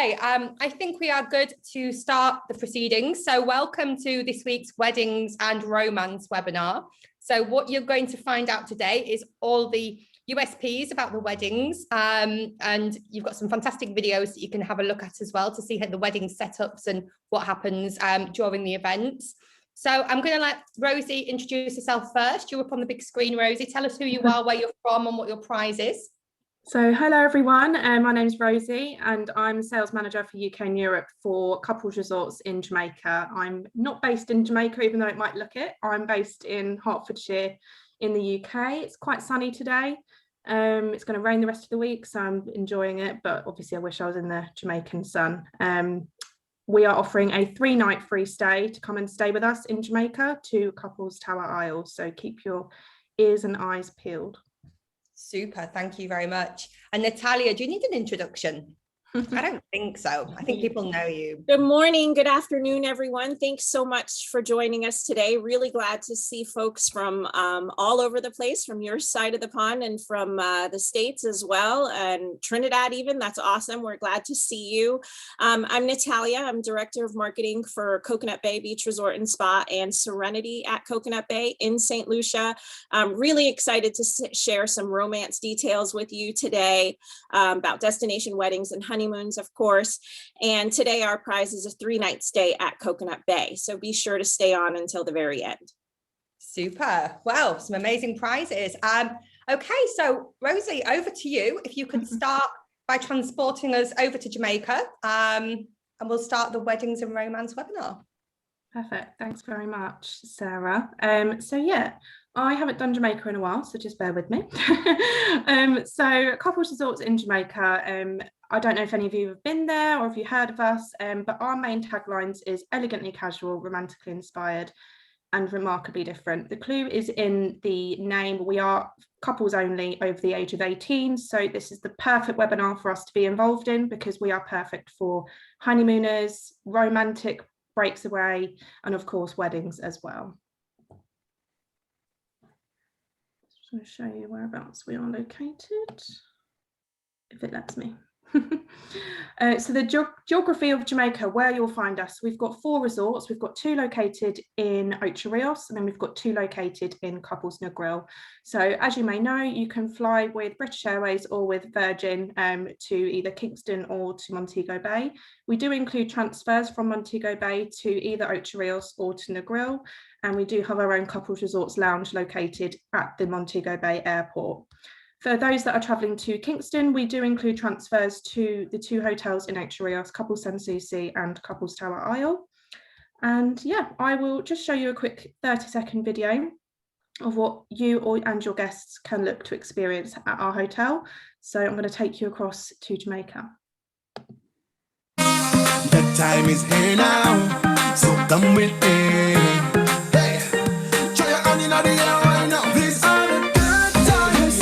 Okay, I think we are good to start the proceedings. So welcome to this week's Weddings and Romance webinar. So what you're going to find out today is all the USPs about the weddings, and you've got some fantastic videos that you can have a look at as well to see how the wedding setups and what happens during the events. So I'm going to let Rosie introduce herself first. You're up on the big screen, Rosie. Tell us who you are, where you're from and what your prize is. So hello everyone, my name's Rosie and I'm sales manager for UK and Europe for Couples Resorts in Jamaica. I'm not based in Jamaica, even though it might look it. I'm based in Hertfordshire in the UK. It's quite sunny today. It's going to rain the rest of the week, so I'm enjoying it, but obviously I wish I was in the Jamaican sun. We are offering a 3-night free stay to come and stay with us in Jamaica to Couples Tower Isle, so keep your ears and eyes peeled. Super, thank you very much. And Natalia, do you need an introduction? I don't think so. I think people know you. Good morning, good afternoon, everyone. Thanks so much for joining us today. Really glad to see folks from all over the place, from your side of the pond and from the States as well, and Trinidad even. That's awesome. We're glad to see you. I'm Natalia. I'm Director of Marketing for Coconut Bay Beach Resort and Spa and Serenity at Coconut Bay in St. Lucia. I'm really excited to share some romance details with you today about destination weddings and honeymoons, of course. And today our prize is a 3-night stay at Coconut Bay. So be sure to stay on until the very end. Super. Wow, some amazing prizes. Okay, so Rosie, over to you. If you could start by transporting us over to Jamaica, and we'll start the Weddings and Romance webinar. Perfect. Thanks very much, Sarah. So yeah, I haven't done Jamaica in a while, so just bear with me. So Couples Resorts in Jamaica, I don't know if any of you have been there or if you heard of us, but our main taglines is elegantly casual, romantically inspired, and remarkably different. The clue is in the name. We are couples only over the age of 18, so this is the perfect webinar for us to be involved in because we are perfect for honeymooners, romantic breaks away, and of course weddings as well. Just going to show you whereabouts we are located, if it lets me. So the geography of Jamaica, where you'll find us, we've got 4 resorts. We've got 2 located in Ocho Rios, and then we've got 2 located in Couples Negril. So as you may know, you can fly with British Airways or with Virgin to either Kingston or to Montego Bay. We do include transfers from Montego Bay to either Ocho Rios or to Negril, and we do have our own Couples Resorts lounge located at the Montego Bay airport. For those that are travelling to Kingston, we do include transfers to the 2 hotels in Ocho Rios, Couples San Souci and Couples Tower Isle. And yeah, I will just show you a quick 30-second video of what you and your guests can look to experience at our hotel. So I'm going to take you across to Jamaica. The time is here now, so come with me. Hey, try your hand in the air right now. These are the good times.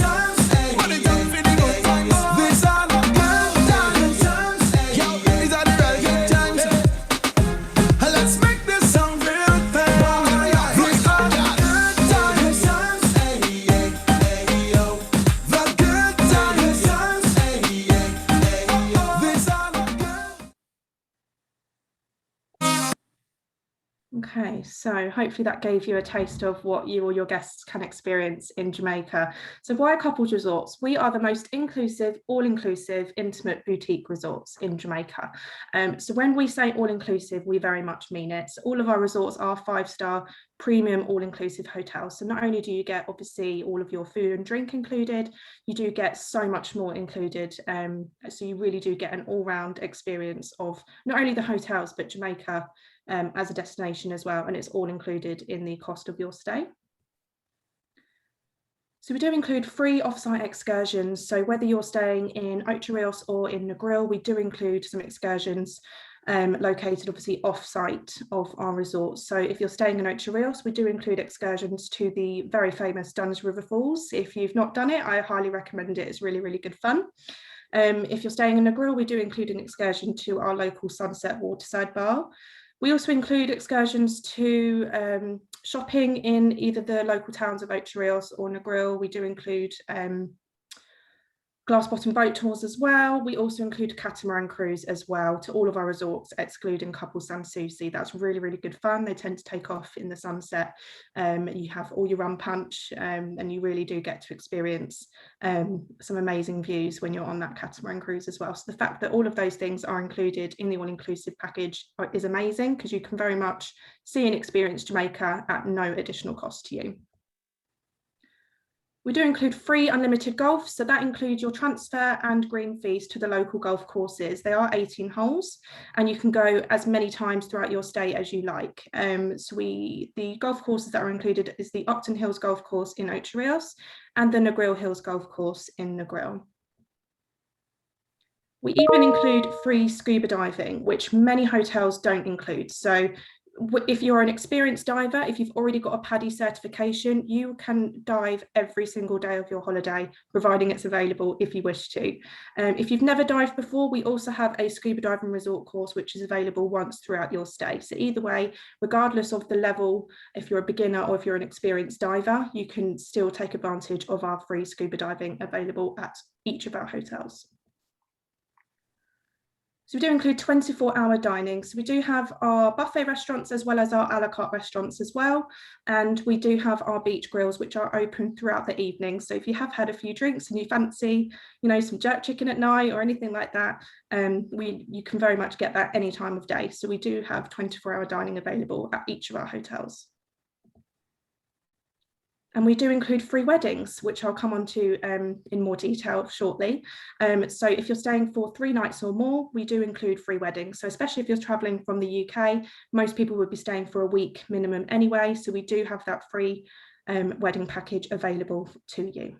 What is up for the good times? These are the good times. Yo, these are the real good times. Let's make this song real thing. These are the good times. Yo, the good times. These are the good. Okay, so hopefully that gave you a taste of what you or your guests can experience in Jamaica. So why Couples Resorts? We are the most inclusive, all-inclusive, intimate boutique resorts in Jamaica. So when we say all-inclusive, we very much mean it. So all of our resorts are 5-star premium all-inclusive hotels. So not only do you get obviously all of your food and drink included, you do get so much more included. So you really do get an all-round experience of not only the hotels, but Jamaica as a destination as well, and it's all included in the cost of your stay. So we do include free off-site excursions. So whether you're staying in Ocho Rios or in Negril, we do include some excursions located obviously off-site of our resorts. So if you're staying in Ocho Rios, we do include excursions to the very famous Dunn's River Falls. If you've not done it, I highly recommend it. It's really, really good fun. If you're staying in Negril, we do include an excursion to our local Sunset Waterside Bar. We also include excursions to shopping in either the local towns of Ocho Rios or Negril. We do include glass bottom boat tours as well. We also include catamaran cruise as well to all of our resorts, excluding Couples San Souci. That's really, really good fun. They tend to take off in the sunset. You have all your rum punch, and you really do get to experience some amazing views when you're on that catamaran cruise as well. So the fact that all of those things are included in the all-inclusive package is amazing, because you can very much see and experience Jamaica at no additional cost to you. We do include free unlimited golf, so that includes your transfer and green fees to the local golf courses. They are 18 holes, and you can go as many times throughout your stay as you like. The golf courses that are included is the Upton Hills Golf Course in Ocho Rios and the Negril Hills Golf Course in Negril. We even include free scuba diving, which many hotels don't include. So if you're an experienced diver, if you've already got a PADI certification, you can dive every single day of your holiday, providing it's available if you wish to. If you've never dived before, we also have a scuba diving resort course, which is available once throughout your stay. So either way, regardless of the level, if you're a beginner or if you're an experienced diver, you can still take advantage of our free scuba diving available at each of our hotels. So we do include 24-hour dining. So we do have our buffet restaurants as well as our a la carte restaurants as well. And we do have our beach grills, which are open throughout the evening. So if you have had a few drinks and you fancy, you know, some jerk chicken at night or anything like that, you can very much get that any time of day. So we do have 24-hour dining available at each of our hotels. And we do include free weddings, which I'll come on to in more detail shortly. So if you're staying for 3 nights or more, we do include free weddings. So especially if you're traveling from the UK, most people would be staying for a week minimum anyway. So we do have that free wedding package available to you.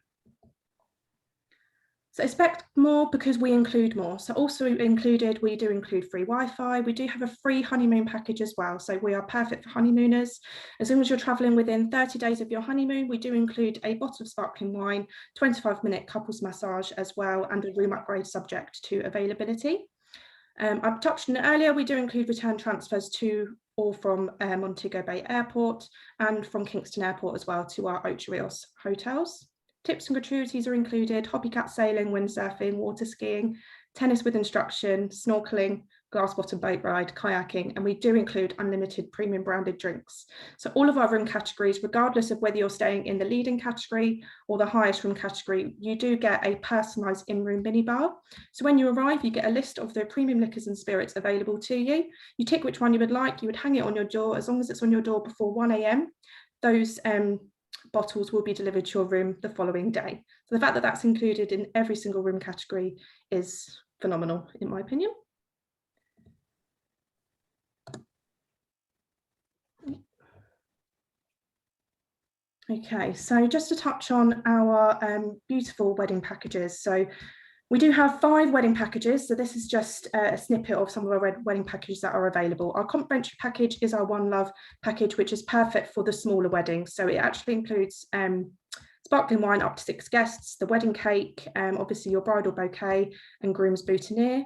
So expect more because we include more. So also included, we do include free Wi-Fi. We do have a free honeymoon package as well. So we are perfect for honeymooners. As long as you're traveling within 30 days of your honeymoon, we do include a bottle of sparkling wine, 25-minute couples massage as well, and a room upgrade subject to availability. I've touched on it earlier, we do include return transfers to or from Montego Bay Airport and from Kingston Airport as well to our Ocho Rios hotels. Tips and gratuities are included: hobbycat sailing, windsurfing, water skiing, tennis with instruction, snorkeling, glass bottom boat ride, kayaking, and we do include unlimited premium branded drinks. So all of our room categories, regardless of whether you're staying in the leading category or the highest room category, you do get a personalised in-room minibar. So when you arrive, you get a list of the premium liquors and spirits available to you. You tick which one you would like, you would hang it on your door. As long as it's on your door before 1 AM, those bottles will be delivered to your room the following day. So the fact that that's included in every single room category is phenomenal, in my opinion. Okay, so just to touch on our beautiful wedding packages. So we do have 5 wedding packages. So this is just a snippet of some of our wedding packages that are available. Our complimentary package is our One Love package, which is perfect for the smaller weddings. So it actually includes sparkling wine up to 6 guests, the wedding cake, obviously your bridal bouquet and groom's boutonniere,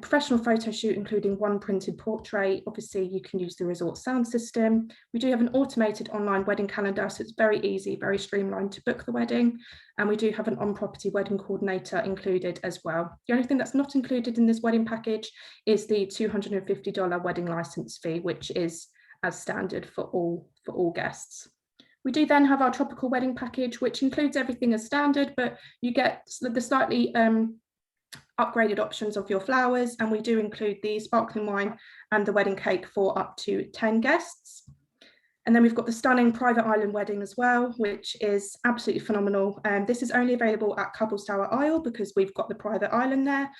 professional photo shoot including 1 printed portrait. Obviously you can use the resort sound system. We do have an automated online wedding calendar, so it's very easy, very streamlined to book the wedding. And we do have an on-property wedding coordinator included as well. The only thing that's not included in this wedding package is the $250 wedding license fee, which is as standard for all guests. We do then have our tropical wedding package, which includes everything as standard, but you get the slightly upgraded options of your flowers, and we do include the sparkling wine and the wedding cake for up to 10 guests. And then we've got the stunning private island wedding as well, which is absolutely phenomenal. This is only available at Couples Tower Isle because we've got the private island there.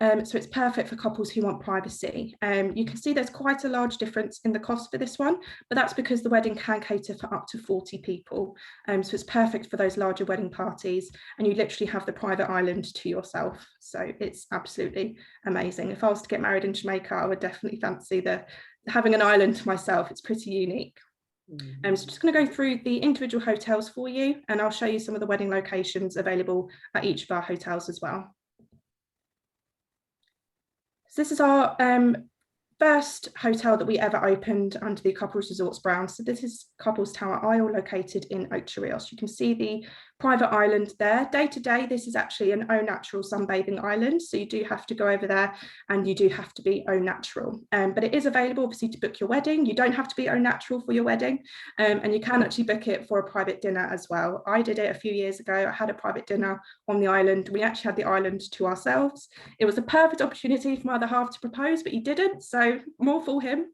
So it's perfect for couples who want privacy. You can see there's quite a large difference in the cost for this one, but that's because the wedding can cater for up to 40 people. So it's perfect for those larger wedding parties, and you literally have the private island to yourself. So it's absolutely amazing. If I was to get married in Jamaica, I would definitely fancy having an island to myself. It's pretty unique. So just going to go through the individual hotels for you, and I'll show you some of the wedding locations available at each of our hotels as well. So this is our first hotel that we ever opened under the Couples Resorts brand. So this is Couples Tower Isle, located in Ocho Rios. You can see the private island there. Day to day, this is actually an au natural sunbathing island, so you do have to go over there and you do have to be au natural, but it is available obviously to book your wedding. You don't have to be au natural for your wedding, and you can actually book it for a private dinner as well. I did it a few years ago. I had a private dinner on the island. We actually had the island to ourselves. It was a perfect opportunity for my other half to propose, but he didn't, so more for him.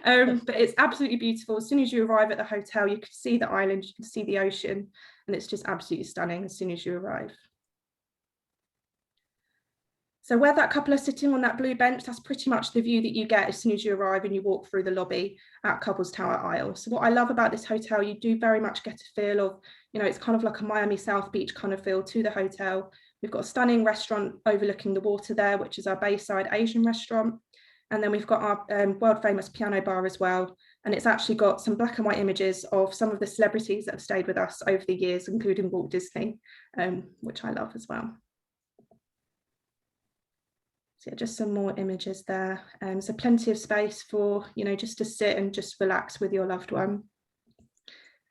But it's absolutely beautiful. As soon as you arrive at the hotel, you can see the island, you can see the ocean, and it's just absolutely stunning as soon as you arrive. So where that couple are sitting on that blue bench, that's pretty much the view that you get as soon as you arrive and you walk through the lobby at Couples Tower Isle. So what I love about this hotel, you do very much get a feel of, you know, it's kind of like a Miami South Beach kind of feel to the hotel. We've got a stunning restaurant overlooking the water there, which is our Bayside Asian restaurant. And then we've got our world famous piano bar as well. And it's actually got some black and white images of some of the celebrities that have stayed with us over the years, including Walt Disney, which I love as well. So yeah, just some more images there. So plenty of space for, you know, just to sit and just relax with your loved one.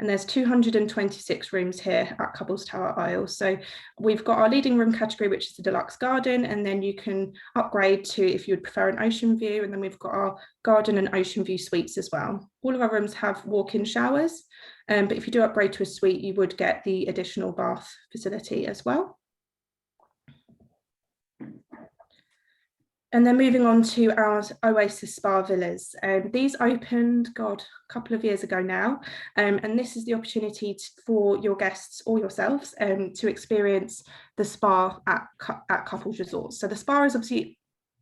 And there's 226 rooms here at Couples Tower Isle. So we've got our leading room category, which is the deluxe garden, and then you can upgrade to if you would prefer an ocean view, and then we've got our garden and ocean view suites as well. All of our rooms have walk-in showers, but if you do upgrade to a suite, you would get the additional bath facility as well. And then moving on to our Oasis Spa Villas. These opened, God, a couple of years ago now. And this is the opportunity for your guests or yourselves to experience the spa at Couples Resorts. So the spa is obviously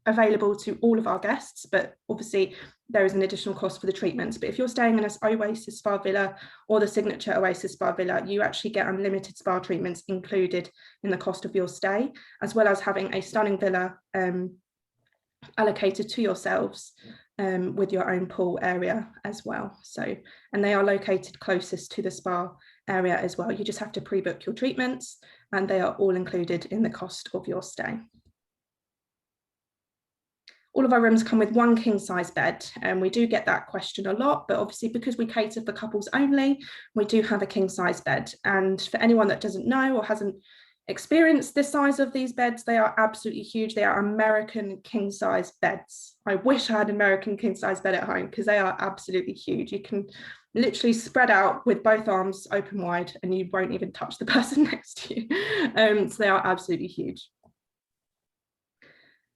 available to all of our guests, but obviously there is an additional cost for the treatments. But if you're staying in an Oasis Spa Villa or the signature Oasis Spa Villa, you actually get unlimited spa treatments included in the cost of your stay, as well as having a stunning villa allocated to yourselves with your own pool area as well. So, and they are located closest to the spa area as well. You just have to pre-book your treatments and they are all included in the cost of your stay. All of our rooms come with one king size bed, and we do get that question a lot, but obviously because we cater for couples only, we do have a king size bed. And for anyone that doesn't know or hasn't experienced the size of these beds, they are absolutely huge. They are American king size beds. I wish I had an American king size bed at home because they are absolutely huge. You can literally spread out with both arms open wide and you won't even touch the person next to you. So they are absolutely huge.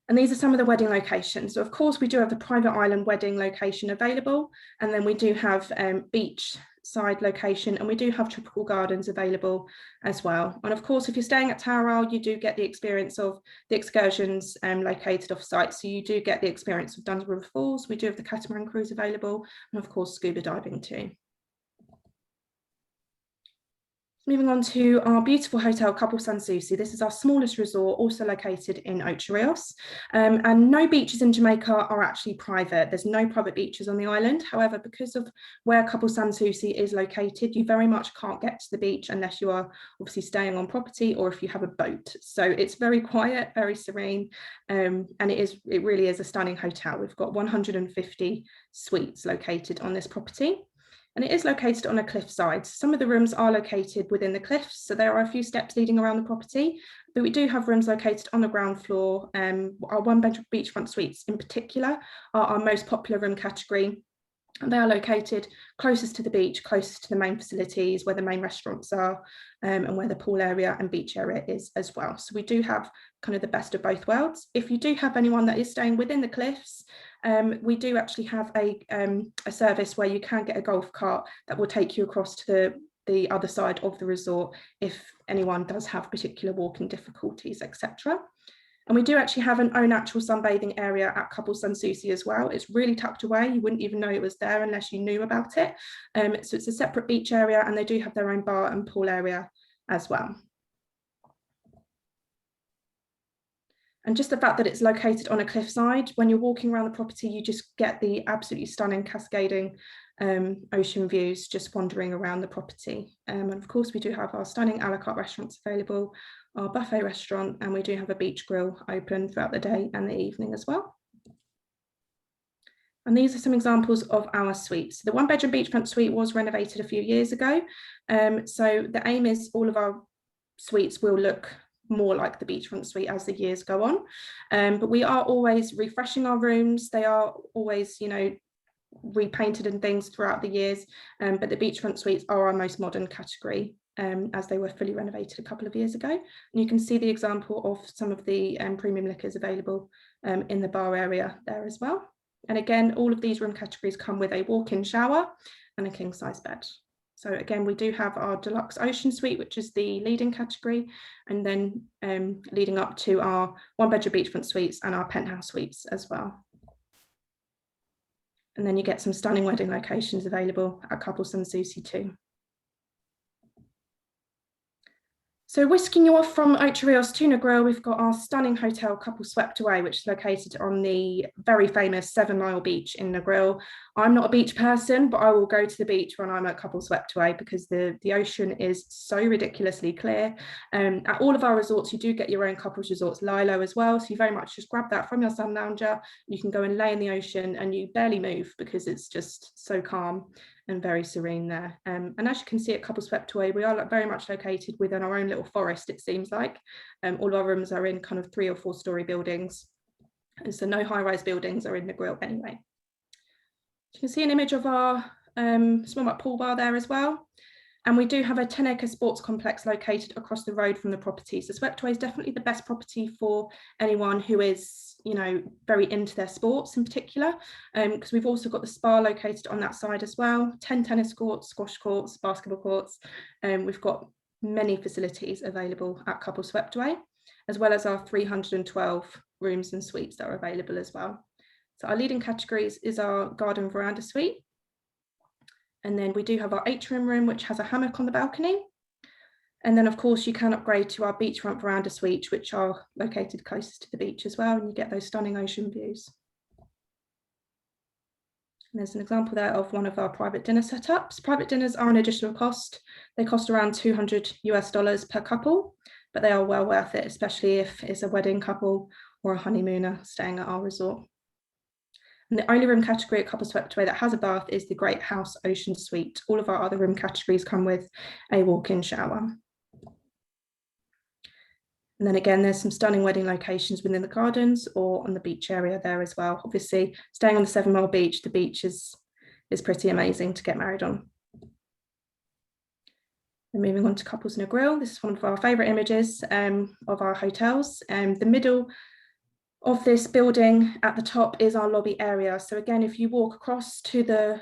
And these are some of the wedding locations. So of course we do have the private island wedding location available, and then we do have beach side location, and we do have tropical gardens available as well. And of course, if you're staying at Tower Isle, you do get the experience of the excursions located off site. So you do get the experience of Duns River Falls. We do have the catamaran cruise available, and of course scuba diving too. Moving on to our beautiful hotel, Couple San Souci. This is our smallest resort, also located in Ocho Rios. And no beaches in Jamaica are actually private. There's no private beaches on the island. However, because of where Couple San Souci is located, you very much can't get to the beach unless you are obviously staying on property or if you have a boat. So it's very quiet, very serene, and it really is a stunning hotel. We've got 150 suites located on this property. And it is located on a cliffside. Some of the rooms are located within the cliffs, so there are a few steps leading around the property, but we do have rooms located on the ground floor. Our one-bedroom beachfront suites in particular are our most popular room category. And they are located closest to the beach, closest to the main facilities, where the main restaurants are, and where the pool area and beach area is as well. So we do have kind of the best of both worlds. If you do have anyone that is staying within the cliffs, we do actually have a service where you can get a golf cart that will take you across to the other side of the resort if anyone does have particular walking difficulties, etc. And we do actually have an au natural sunbathing area at Couple San Souci as well. It's really tucked away. You wouldn't even know it was there unless you knew about it. So it's a separate beach area, and they do have their own bar and pool area as well. And just the fact that it's located on a cliffside, when you're walking around the property, you just get the absolutely stunning cascading ocean views just wandering around the property. And of course, we do have our stunning a la carte restaurants available, our buffet restaurant, and we do have a beach grill open throughout the day and the evening as well. And these are some examples of our suites. The one-bedroom beachfront suite was renovated a few years ago. So the aim is all of our suites will look more like the beachfront suite as the years go on. But we are always refreshing our rooms. They are always, you know, repainted and things throughout the years. But the beachfront suites are our most modern category, as they were fully renovated a couple of years ago. And you can see the example of some of the premium liquors available in the bar area there as well. And again, all of these room categories come with a walk-in shower and a king size bed. So again, we do have our deluxe ocean suite, which is the leading category, and then leading up to our one-bedroom beachfront suites and our penthouse suites as well. And then you get some stunning wedding locations available at Couple Sun Susie too. So whisking you off from Ocho Rios to Negril, we've got our stunning hotel Couple Swept Away, which is located on the very famous 7 Mile beach in Negril. I'm not a beach person, but I will go to the beach when I'm at Couple Swept Away because the ocean is so ridiculously clear. At all of our resorts, you do get your own couples resorts Lilo as well. So you very much just grab that from your sun lounger. You can go and lay in the ocean and you barely move because it's just so calm and very serene there. And as you can see at Couple Swept Away, we are very much located within our own little forest, it seems like. All our rooms are in kind of 3 or 4 story buildings. And so no high-rise buildings are in Negril anyway. You can see an image of our small pool bar there as well. And we do have a 10-acre sports complex located across the road from the property. So Swept Away is definitely the best property for anyone who is, you know, very into their sports in particular, because we've also got the spa located on that side as well, 10 tennis courts, squash courts, basketball courts. We've got many facilities available at Couple Swept Away, as well as our 312 rooms and suites that are available as well. So our leading categories is our garden veranda suite. And then we do have our atrium room, which has a hammock on the balcony. And then of course you can upgrade to our beachfront veranda suites, which are located closest to the beach as well. And you get those stunning ocean views. And there's an example there of one of our private dinner setups. Private dinners are an additional cost. They cost around $200 US per couple, but they are well worth it, especially if it's a wedding couple or a honeymooner staying at our resort. And the only room category at Couple Swept Away that has a bath is the Great House Ocean Suite. All of our other room categories come with a walk-in shower. And then again, there's some stunning wedding locations within the gardens or on the beach area there as well. Obviously, staying on the 7 Mile beach, the beach is pretty amazing to get married on. And moving on to Couples Negril, this is one of our favourite images of our hotels. The middle of this building at the top is our lobby area. So again, if you walk across to the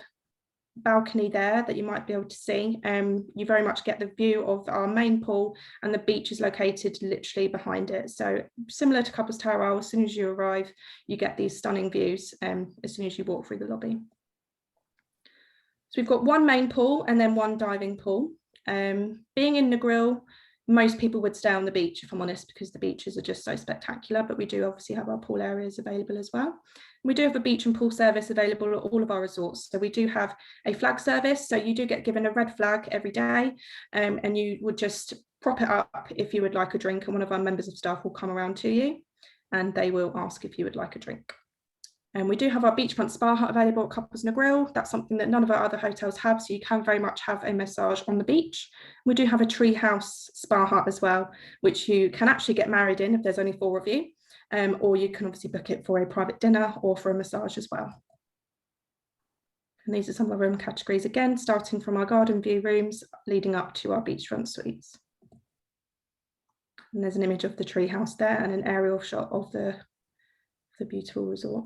balcony there that you might be able to see, you very much get the view of our main pool, and the beach is located literally behind it. So similar to Couples Tower, as soon as you arrive, you get these stunning views as soon as you walk through the lobby. So we've got one main pool and then one diving pool. Being in Negril, most people would stay on the beach, if I'm honest, because the beaches are just so spectacular, but we do obviously have our pool areas available as well. We do have a beach and pool service available at all of our resorts. So we do have a flag service. So you do get given a red flag every day, and you would just prop it up if you would like a drink, and one of our members of staff will come around to you and they will ask if you would like a drink. And we do have our beachfront spa hut available at Couples Negril. That's something that none of our other hotels have, so you can very much have a massage on the beach. We do have a treehouse spa hut as well, which you can actually get married in if there's only 4 of you, or you can obviously book it for a private dinner or for a massage as well. And these are some of our room categories, again, starting from our garden view rooms, leading up to our beachfront suites. And there's an image of the treehouse there and an aerial shot of the beautiful resort.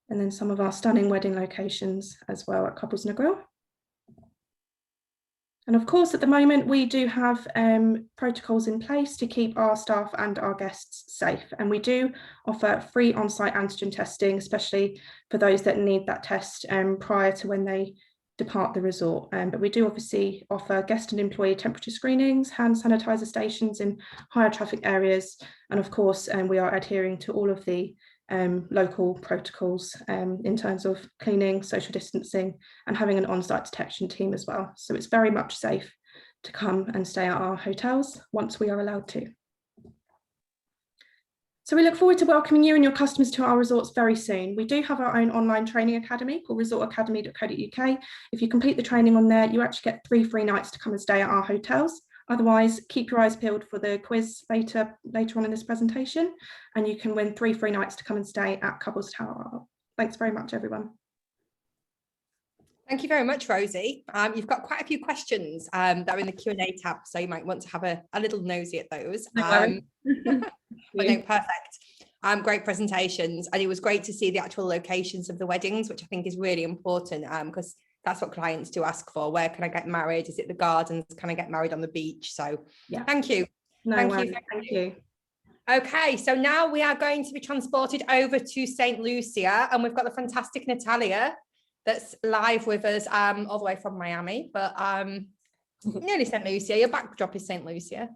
And then some of our stunning wedding locations as well at Couples Negril. And of course, at the moment, we do have protocols in place to keep our staff and our guests safe. And we do offer free on-site antigen testing, especially for those that need that test prior to when they depart the resort. But we do obviously offer guest and employee temperature screenings, hand sanitizer stations in higher traffic areas. And of course, we are adhering to all of the local protocols in terms of cleaning, social distancing, and having an on-site detection team as well. So it's very much safe to come and stay at our hotels once we are allowed to. So we look forward to welcoming you and your customers to our resorts very soon. We do have our own online training academy called resortacademy.co.uk. If you complete the training on there, you actually get 3 free nights to come and stay at our hotels. Otherwise, keep your eyes peeled for the quiz later on in this presentation, and you can win 3 free nights to come and stay at Couples Tower. Thanks very much, everyone. Thank you very much, Rosie. You've got quite a few questions that are in the Q&A tab, so you might want to have a little nosy at those. But no, perfect. Great presentations, and it was great to see the actual locations of the weddings, which I think is really important, because that's what clients do ask for. Where can I get married? Is it the gardens? Can I get married on the beach? So yeah, thank you. Thank you. Okay, so now we are going to be transported over to St. Lucia, and we've got the fantastic Natalia that's live with us all the way from Miami, but nearly St. Lucia. Your backdrop is St. Lucia.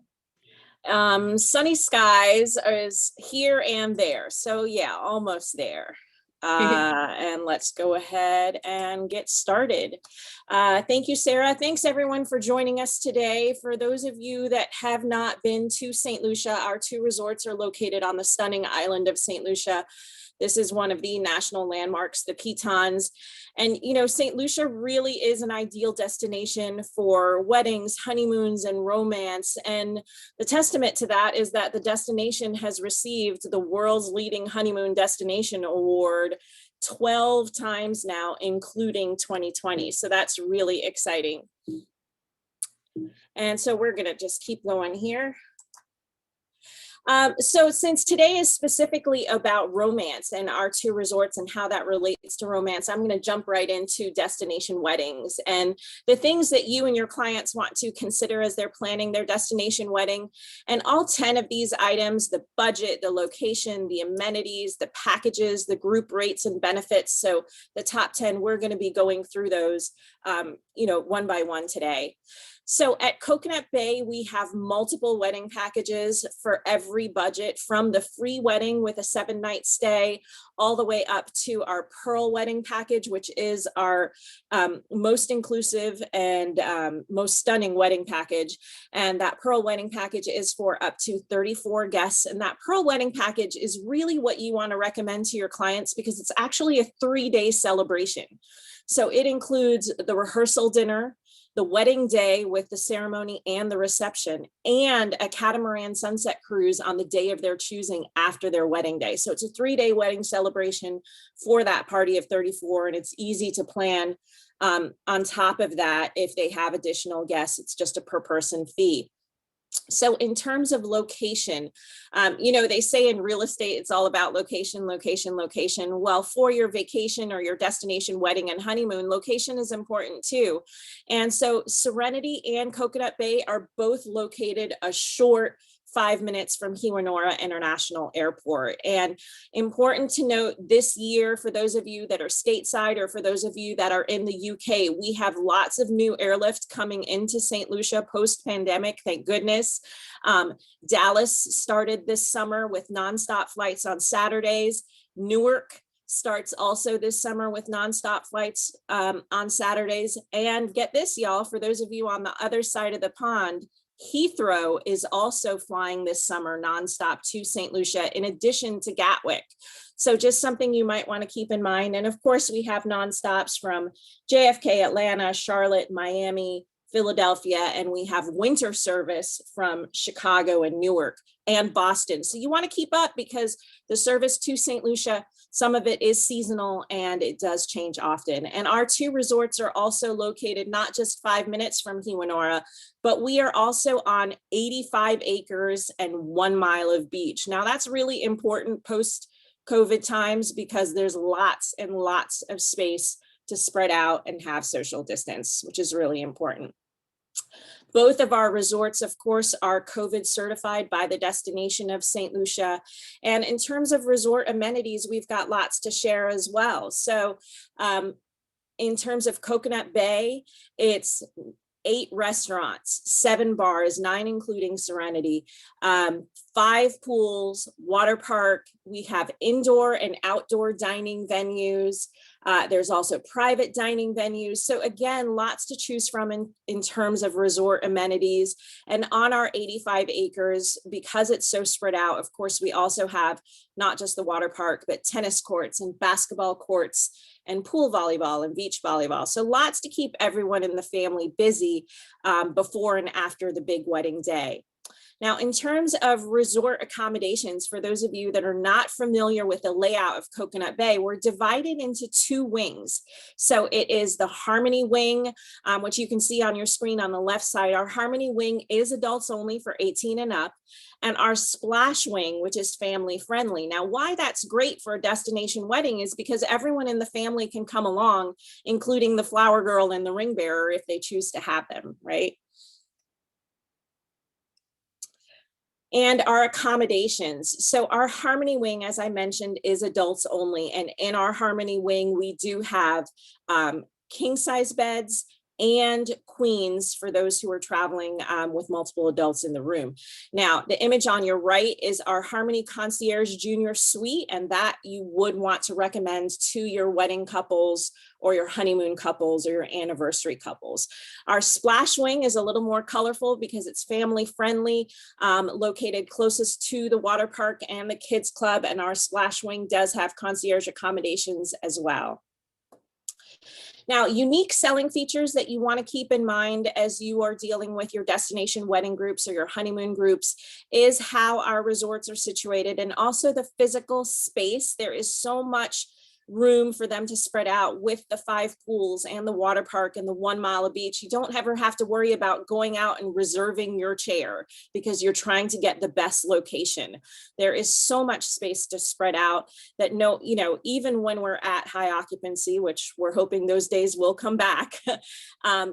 Sunny skies is here and there. So yeah, almost there. And let's go ahead and get started. Thank you, Sarah. Thanks everyone for joining us today. For those of you that have not been to St. Lucia, our 2 resorts are located on the stunning island of St. Lucia. This is one of the national landmarks, the Pitons. And, you know, St. Lucia really is an ideal destination for weddings, honeymoons, and romance. And the testament to that is that the destination has received the world's leading honeymoon destination award 12 times now, including 2020. So that's really exciting. And so we're going to just keep going here. So since today is specifically about romance and our 2 resorts and how that relates to romance, I'm going to jump right into destination weddings and the things that you and your clients want to consider as they're planning their destination wedding. And all 10 of these items, the budget, the location, the amenities, the packages, the group rates and benefits. So the top 10, we're going to be going through those, one by one today. So at Coconut Bay, we have multiple wedding packages for every budget, from the free wedding with a 7-night stay all the way up to our Pearl wedding package, which is our most inclusive and most stunning wedding package. And that Pearl wedding package is for up to 34 guests. And that Pearl wedding package is really what you want to recommend to your clients, because it's actually a 3-day celebration. So it includes the rehearsal dinner, the wedding day with the ceremony and the reception, and a catamaran sunset cruise on the day of their choosing after their wedding day. So it's a 3-day wedding celebration for that party of 34, and it's easy to plan on top of that. If they have additional guests, it's just a per person fee. So in terms of location, they say in real estate, it's all about location, location, location. Well, for your vacation or your destination wedding and honeymoon, location is important too. And so Serenity and Coconut Bay are both located a short 5 minutes from Hiwanora International Airport. And important to note, this year, for those of you that are stateside or for those of you that are in the UK, we have lots of new airlift coming into St. Lucia post-pandemic, thank goodness. Dallas started this summer with nonstop flights on Saturdays. Newark starts also this summer with nonstop flights on Saturdays. And get this, y'all, for those of you on the other side of the pond, Heathrow is also flying this summer nonstop to St. Lucia, in addition to Gatwick. So just something you might want to keep in mind. And of course, we have nonstops from JFK, Atlanta, Charlotte, Miami, Philadelphia, and we have winter service from Chicago and Newark and Boston. So you want to keep up, because the service to St. Lucia, some of it is seasonal and it does change often. And our 2 resorts are also located not just 5 minutes from Hiwanora, but we are also on 85 acres and 1 mile of beach. Now that's really important post-COVID times, because there's lots and lots of space to spread out and have social distance, which is really important. Both of our resorts, of course, are COVID certified by the destination of St. Lucia. And in terms of resort amenities, we've got lots to share as well. So in terms of Coconut Bay, it's 8 restaurants, 7 bars, 9 including Serenity, 5 pools, water park. We have indoor and outdoor dining venues. There's also private dining venues. So again, lots to choose from in terms of resort amenities. And on our 85 acres, because it's so spread out, of course, we also have not just the water park, but tennis courts and basketball courts and pool volleyball and beach volleyball. So lots to keep everyone in the family busy before and after the big wedding day. Now, in terms of resort accommodations, for those of you that are not familiar with the layout of Coconut Bay, we're divided into 2 wings. So it is the Harmony Wing, which you can see on your screen on the left side. Our Harmony Wing is adults only for 18 and up, and our Splash Wing, which is family friendly. Now, why that's great for a destination wedding is because everyone in the family can come along, including the flower girl and the ring bearer if they choose to have them, right? And our accommodations. So our Harmony Wing, as I mentioned, is adults only. And in our Harmony Wing, we do have king size beds and queens for those who are traveling with multiple adults in the room. Now, the image on your right is our Harmony Concierge Junior Suite, and that you would want to recommend to your wedding couples or your honeymoon couples or your anniversary couples. Our Splash Wing is a little more colorful because it's family friendly, located closest to the water park and the kids club, and our Splash Wing does have concierge accommodations as well. Now, unique selling features that you want to keep in mind as you are dealing with your destination wedding groups or your honeymoon groups is how our resorts are situated and also the physical space. There is so much room for them to spread out with the 5 pools and the water park and the 1 mile of beach. You don't ever have to worry about going out and reserving your chair because you're trying to get the best location. There is so much space to spread out that even when we're at high occupancy, which we're hoping those days will come back,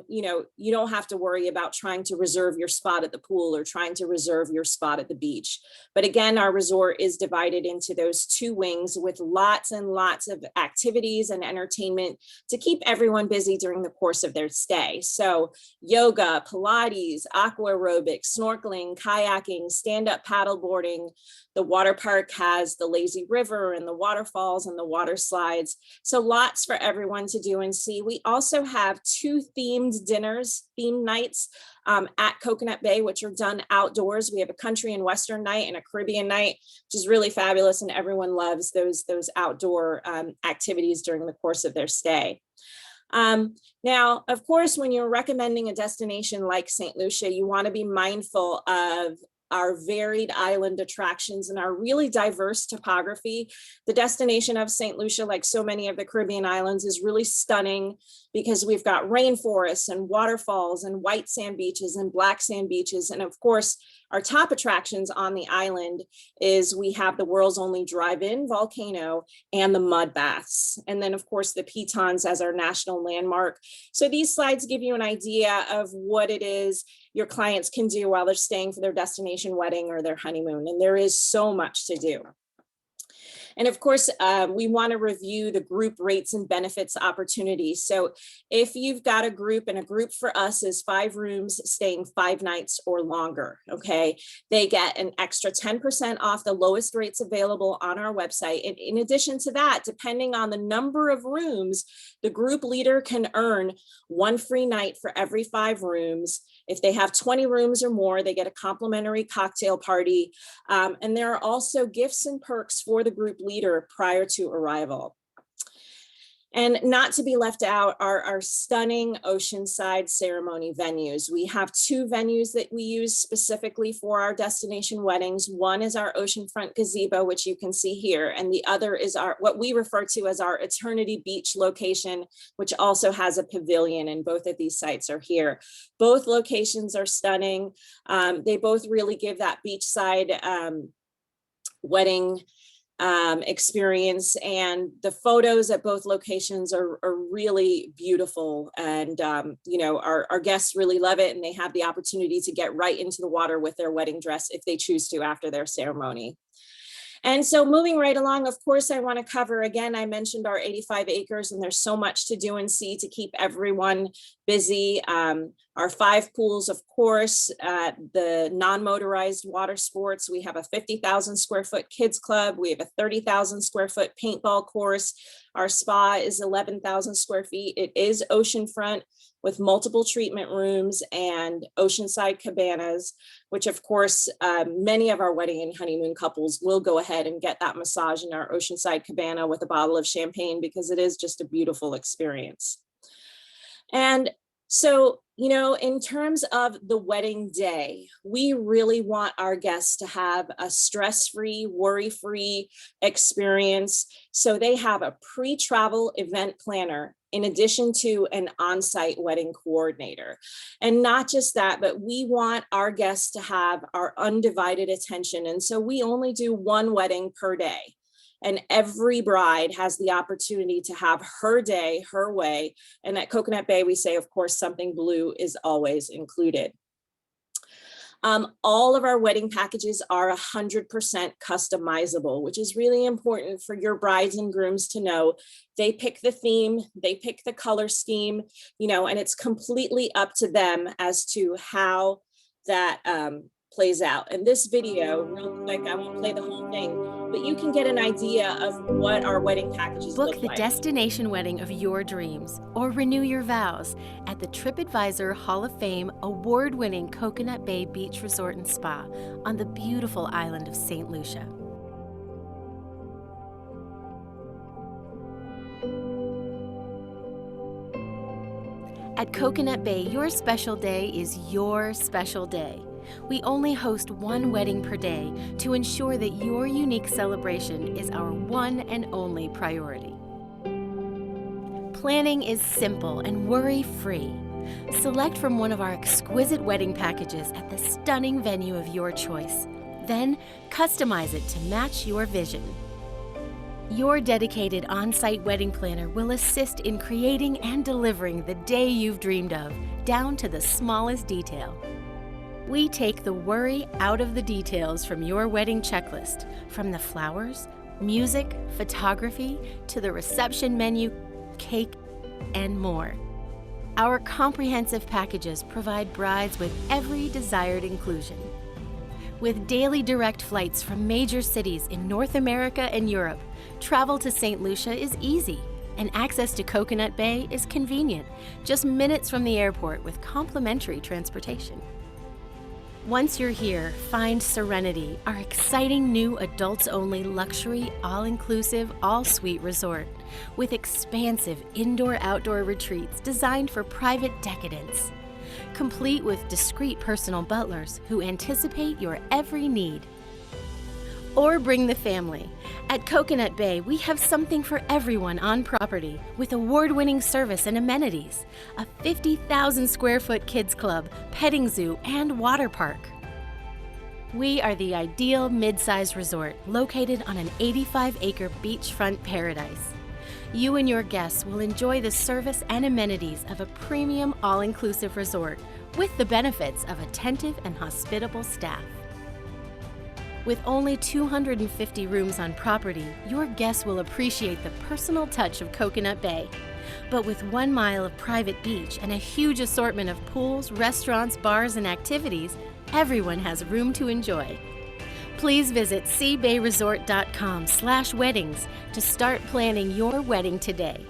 you don't have to worry about trying to reserve your spot at the pool or trying to reserve your spot at the beach. But again, our resort is divided into those 2 wings with lots and lots of activities and entertainment to keep everyone busy during the course of their stay. So yoga, Pilates, aqua aerobics, snorkeling, kayaking, stand-up paddleboarding. The water park has the lazy river and the waterfalls and the water slides. So lots for everyone to do and see. We also have 2 themed dinners, themed nights at Coconut Bay, which are done outdoors. We have a country and Western night and a Caribbean night, which is really fabulous. And everyone loves those outdoor activities during the course of their stay. Now, of course, when you're recommending a destination like St. Lucia, you want to be mindful of our varied island attractions and our really diverse topography. The destination of St. Lucia, like so many of the Caribbean islands, is really stunning because we've got rainforests and waterfalls and white sand beaches and black sand beaches. And of course, our top attractions on the island is we have the world's only drive-in volcano and the mud baths. And then of course, the pitons as our national landmark. So these slides give you an idea of what it is your clients can do while they're staying for their destination wedding or their honeymoon. And there is so much to do. And of course, we want to review the group rates and benefits opportunities. So if you've got a group, and a group for us is 5 rooms staying 5 nights or longer, okay, they get an extra 10% off the lowest rates available on our website. And in addition to that, depending on the number of rooms, the group leader can earn 1 free night for every 5 rooms. If they have 20 rooms or more, they get a complimentary cocktail party. And there are also gifts and perks for the group leader prior to arrival. And not to be left out are our stunning oceanside ceremony venues. We have 2 venues that we use specifically for our destination weddings. One is our oceanfront gazebo, which you can see here, and the other is our what we refer to as our Eternity Beach location, which also has a pavilion, and both of these sites are here. Both locations are stunning. They both really give that beachside wedding experience, and the photos at both locations are really beautiful, and our guests really love it, and they have the opportunity to get right into the water with their wedding dress if they choose to after their ceremony. And so moving right along, of course, I want to cover, again, I mentioned our 85 acres, and there's so much to do and see to keep everyone busy. Our 5 pools, of course, the non-motorized water sports. We have a 50,000 square foot kids club. We have a 30,000 square foot paintball course. Our spa is 11,000 square feet. It is oceanfront with multiple treatment rooms and oceanside cabanas, which of course, many of our wedding and honeymoon couples will go ahead and get that massage in our oceanside cabana with a bottle of champagne, because it is just a beautiful experience. And so, you know, in terms of the wedding day, we really want our guests to have a stress-free, worry-free experience. So they have a pre-travel event planner in addition to an on-site wedding coordinator. And not just that, but we want our guests to have our undivided attention. And so we only do 1 wedding per day. And every bride has the opportunity to have her day, her way. And at Coconut Bay, we say, of course, something blue is always included. All of our wedding packages are 100% customizable, which is really important for your brides and grooms to know. They pick the theme, they pick the color scheme, you know, and it's completely up to them as to how that plays out. And this video, real quick, I won't play the whole thing, but you can get an idea of what our wedding packages look like. Book the destination wedding of your dreams or renew your vows at the TripAdvisor Hall of Fame award-winning Coconut Bay Beach Resort and Spa on the beautiful island of St. Lucia. At Coconut Bay, your special day is your special day. We only host 1 wedding per day to ensure that your unique celebration is our one and only priority. Planning is simple and worry-free. Select from one of our exquisite wedding packages at the stunning venue of your choice. Then customize it to match your vision. Your dedicated on-site wedding planner will assist in creating and delivering the day you've dreamed of, down to the smallest detail. We take the worry out of the details from your wedding checklist, from the flowers, music, photography, to the reception menu, cake, and more. Our comprehensive packages provide brides with every desired inclusion. With daily direct flights from major cities in North America and Europe, travel to St. Lucia is easy, and access to Coconut Bay is convenient, just minutes from the airport with complimentary transportation. Once you're here, find Serenity, our exciting new adults-only luxury, all-inclusive, all-suite resort with expansive indoor-outdoor retreats designed for private decadence, complete with discreet personal butlers who anticipate your every need. Or bring the family. At Coconut Bay, we have something for everyone on property with award-winning service and amenities, a 50,000 square foot kids club, petting zoo, and water park. We are the ideal mid-size resort located on an 85-acre beachfront paradise. You and your guests will enjoy the service and amenities of a premium all-inclusive resort with the benefits of attentive and hospitable staff. With only 250 rooms on property, your guests will appreciate the personal touch of Coconut Bay. But with 1 mile of private beach and a huge assortment of pools, restaurants, bars, and activities, everyone has room to enjoy. Please visit seabayresort.com/weddings to start planning your wedding today.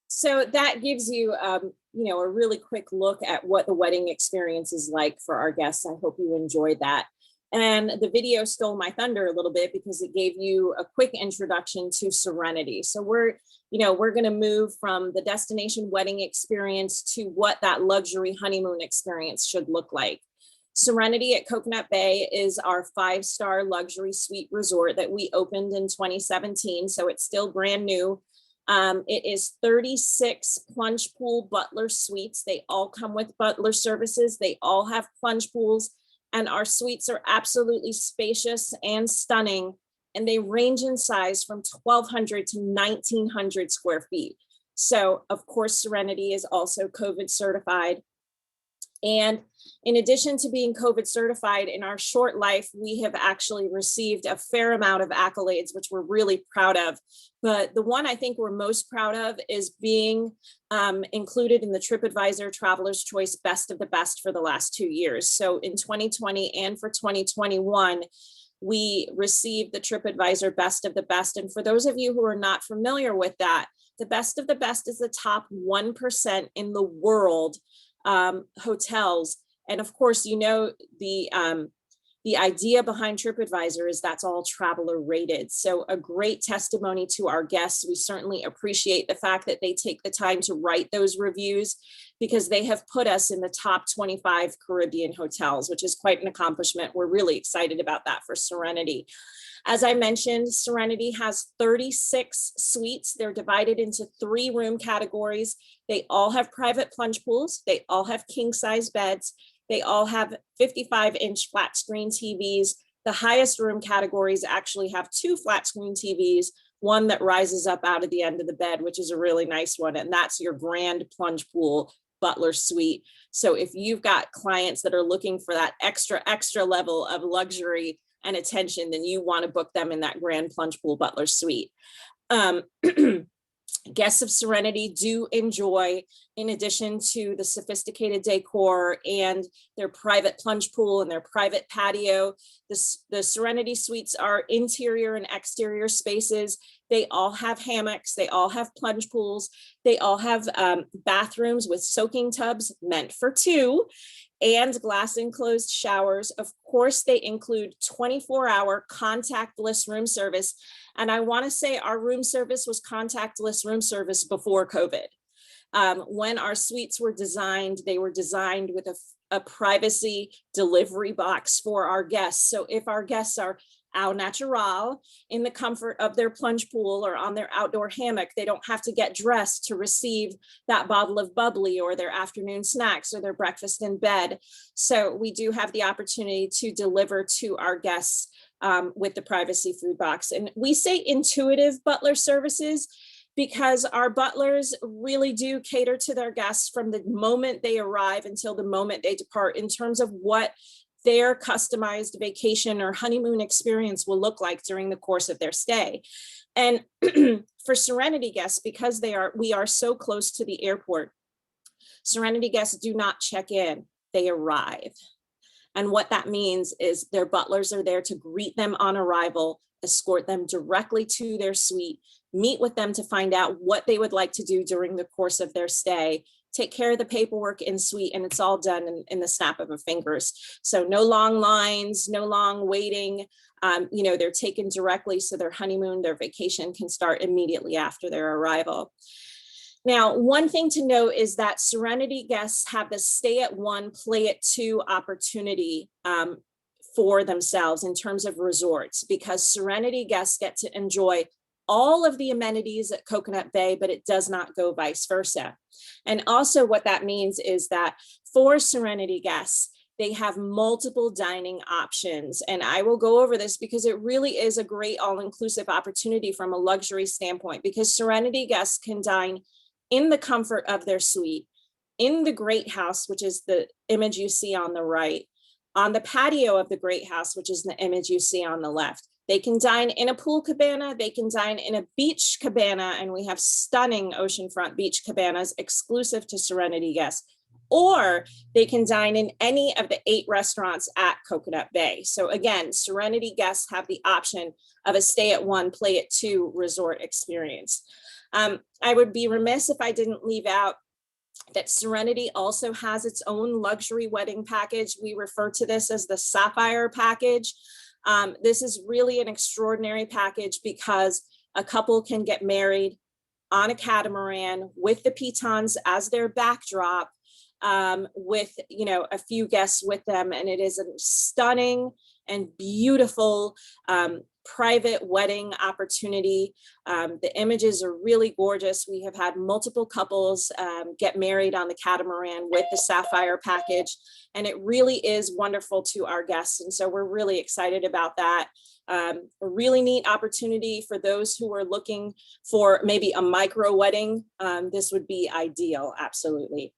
So that gives you, you know, a really quick look at what the wedding experience is like for our guests. I hope you enjoyed that. And the video stole my thunder a little bit because it gave you a quick introduction to Serenity. So we're going to move from the destination wedding experience to what that luxury honeymoon experience should look like. Serenity at Coconut Bay is our 5-star luxury suite resort that we opened in 2017. So it's still brand new. It is 36 plunge pool butler suites. They all come with butler services. They all have plunge pools, and our suites are absolutely spacious and stunning. And they range in size from 1,200 to 1,900 square feet. So of course, Serenity is also COVID certified. And in addition to being COVID certified, in our short life, we have actually received a fair amount of accolades, which we're really proud of. But the one I think we're most proud of is being included in the TripAdvisor Traveler's Choice Best of the Best for the last 2 years. So in 2020 and for 2021, we received the TripAdvisor Best of the Best. And for those of you who are not familiar with that, the Best of the Best is the top 1% in the world hotels. And of course, you know, the idea behind TripAdvisor is that's all traveler rated. So a great testimony to our guests. We certainly appreciate the fact that they take the time to write those reviews, because they have put us in the top 25 Caribbean hotels, which is quite an accomplishment. We're really excited about that for Serenity. As I mentioned, Serenity has 36 suites. They're divided into 3 room categories. They all have private plunge pools. They all have king size beds. They all have 55-inch flat screen TVs. The highest room categories actually have 2 flat screen TVs, one that rises up out of the end of the bed, which is a really nice one. And that's your grand plunge pool butler suite. So if you've got clients that are looking for that extra level of luxury and attention, then you want to book them in that grand plunge pool butler suite. Guests of Serenity do enjoy, in addition to the sophisticated decor and their private plunge pool and their private patio, the Serenity suites are interior and exterior spaces. They all have hammocks. They all have plunge pools. They all have bathrooms with soaking tubs meant for 2. And glass enclosed showers. Of course, they include 24-hour contactless room service. And I want to say our room service was contactless room service before COVID. When our suites were designed, they were designed with a privacy delivery box for our guests. So if our guests are au natural in the comfort of their plunge pool or on their outdoor hammock, they don't have to get dressed to receive that bottle of bubbly or their afternoon snacks or their breakfast in bed. So we do have the opportunity to deliver to our guests with the privacy food box. And we say intuitive butler services because our butlers really do cater to their guests from the moment they arrive until the moment they depart in terms of what their customized vacation or honeymoon experience will look like during the course of their stay. And for Serenity guests, because we are so close to the airport, Serenity guests do not check in, they arrive. And what that means is their butlers are there to greet them on arrival, escort them directly to their suite, meet with them to find out what they would like to do during the course of their stay, take care of the paperwork in suite, and it's all done in the snap of a fingers. So no long lines, no long waiting. They're taken directly, so their honeymoon, their vacation can start immediately after their arrival. Now, one thing to note is that Serenity guests have the stay at 1, play at 2 opportunity for themselves in terms of resorts, because Serenity guests get to enjoy all of the amenities at Coconut Bay, but it does not go vice versa. And also what that means is that for Serenity guests, they have multiple dining options. And I will go over this because it really is a great all-inclusive opportunity from a luxury standpoint, because Serenity guests can dine in the comfort of their suite, in the Great House, which is the image you see on the right, on the patio of the Great House, which is the image you see on the left. They can dine in a pool cabana, they can dine in a beach cabana, and we have stunning oceanfront beach cabanas exclusive to Serenity guests, or they can dine in any of the 8 restaurants at Coconut Bay. So again, Serenity guests have the option of a stay at 1, play at 2 resort experience. I would be remiss if I didn't leave out that Serenity also has its own luxury wedding package. We refer to this as the Sapphire package. This is really an extraordinary package because a couple can get married on a catamaran with the pitons as their backdrop, with a few guests with them, and it is a stunning and beautiful private wedding opportunity. The images are really gorgeous. We have had multiple couples get married on the catamaran with the Sapphire package, and it really is wonderful to our guests. And so we're really excited about that. A really neat opportunity for those who are looking for maybe a micro wedding. This would be ideal, absolutely.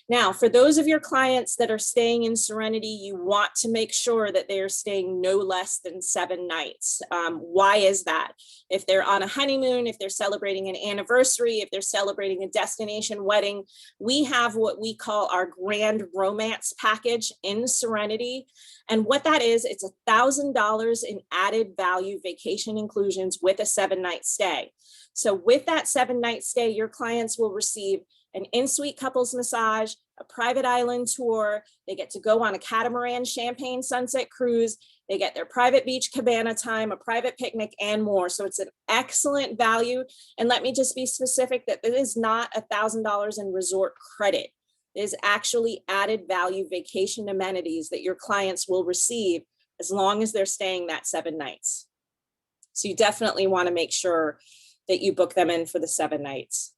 Now, for those of your clients that are staying in Serenity, you want to make sure that they are staying no less than 7 nights. Why is that? If they're on a honeymoon, if they're celebrating an anniversary, if they're celebrating a destination wedding, we have what we call our Grand Romance package in Serenity. And what that is, it's $1,000 in added value vacation inclusions with a 7-night stay. So with that 7-night stay, your clients will receive an in-suite couples massage, a private island tour. They get to go on a catamaran champagne sunset cruise. They get their private beach cabana time, a private picnic, and more. So it's an excellent value. And let me just be specific that it is not $1,000 in resort credit. It is actually added value vacation amenities that your clients will receive as long as they're staying that 7 nights. So you definitely want to make sure that you book them in for the 7 nights.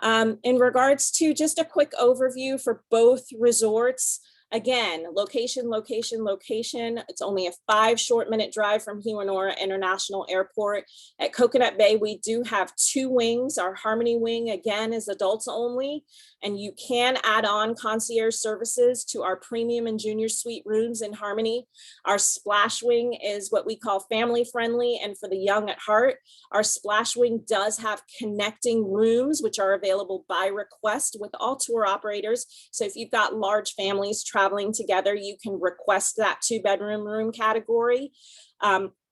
In regards to just a quick overview for both resorts, again, location, location, location. It's only a 5 short-minute drive from Hiwanora International Airport. At Coconut Bay, we do have 2 wings. Our Harmony wing, again, is adults only, and you can add on concierge services to our premium and junior suite rooms in Harmony. Our Splash wing is what we call family friendly and for the young at heart. Our Splash wing does have connecting rooms, which are available by request with all tour operators. So if you've got large families traveling together, you can request that 2-bedroom room category.